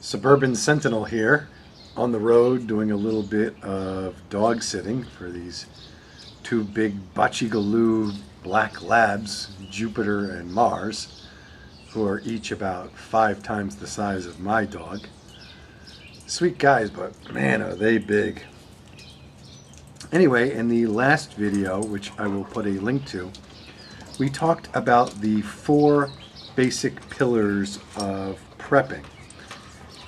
Suburban Sentinel here, on the road doing a little bit of dog sitting for these two big Bachigaloo black labs, Jupiter and Mars, who are each about 5 times the size of my dog. Sweet guys, but man, are they big. Anyway, in the last video, which I will put a link to, we talked about the 4 basic pillars of prepping.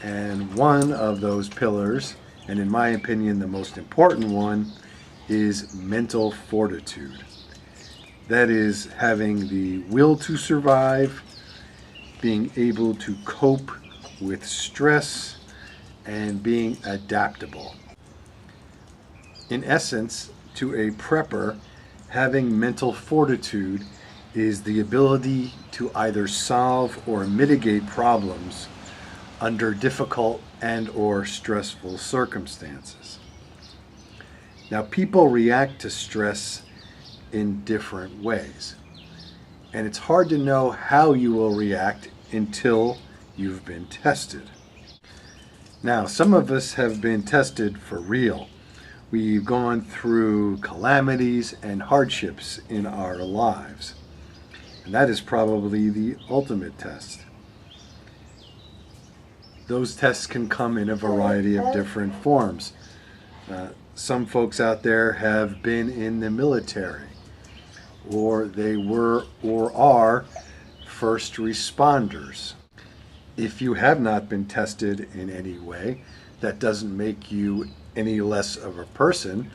And one of those pillars, and in my opinion the most important one, is mental fortitude. That is having the will to survive, being able to cope with stress, and being adaptable. In essence, to a prepper, having mental fortitude is the ability to either solve or mitigate problems under difficult and or stressful circumstances. Now, people react to stress in different ways, and it's hard to know how you will react until you've been tested. Now, some of us have been tested for real. We've gone through calamities and hardships in our lives, and that is probably the ultimate test. Those tests can come in a variety of different forms. Some folks out there have been in the military, or they were or are first responders. If you have not been tested in any way, that doesn't make you any less of a person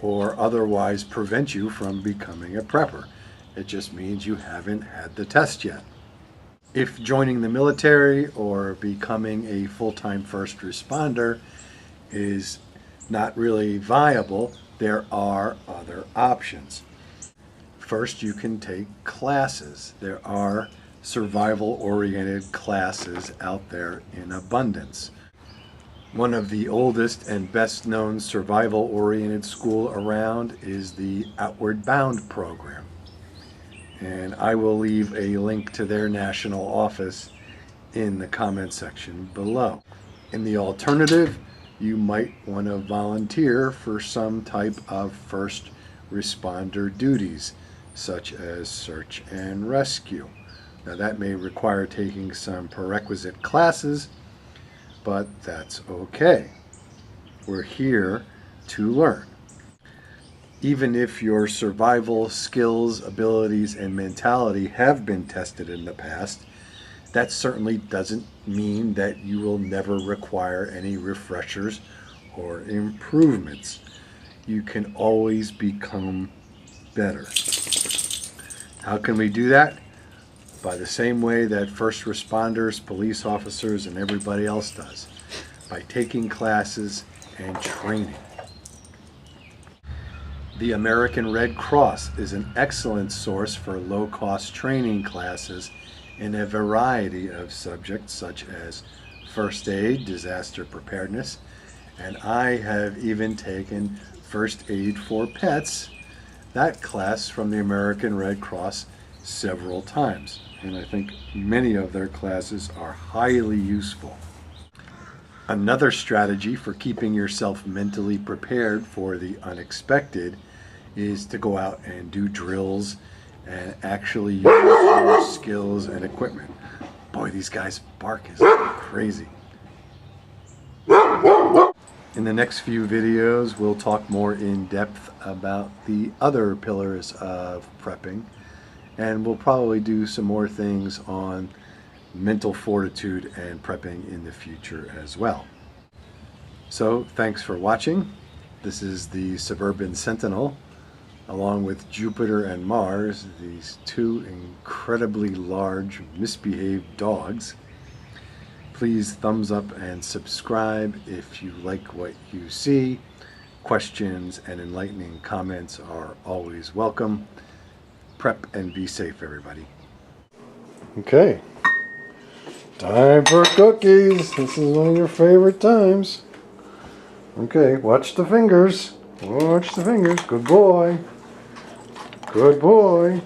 or otherwise prevent you from becoming a prepper. It just means you haven't had the test yet. If joining the military or becoming a full-time first responder is not really viable, there are other options. First, you can take classes. There are survival-oriented classes out there in abundance. One of the oldest and best-known survival-oriented school around is the Outward Bound program. And I will leave a link to their national office in the comment section below. In the alternative, you might want to volunteer for some type of first responder duties, such as search and rescue. Now, that may require taking some prerequisite classes, but that's okay. We're here to learn. Even if your survival skills, abilities, and mentality have been tested in the past, that certainly doesn't mean that you will never require any refreshers or improvements. You can always become better. How can we do that? By the same way that first responders, police officers, and everybody else does, by taking classes and training. The American Red Cross is an excellent source for low-cost training classes in a variety of subjects such as first aid, disaster preparedness, and I have even taken first aid for pets, that class from the American Red Cross, several times, and I think many of their classes are highly useful. Another strategy for keeping yourself mentally prepared for the unexpected is to go out and do drills and actually use your skills and equipment. Boy, these guys bark is crazy. In the next few videos, we'll talk more in depth about the other pillars of prepping, and we'll probably do some more things on mental fortitude and prepping in the future as well. So, thanks for watching. This is the Suburban Sentinel, along with Jupiter and Mars, these 2 incredibly large, misbehaved dogs. Please thumbs up and subscribe if you like what you see. Questions and enlightening comments are always welcome. Prep and be safe, everybody. Okay. Time for cookies. This is one of your favorite times. Okay, watch the fingers. Watch the fingers. Good boy. Good boy.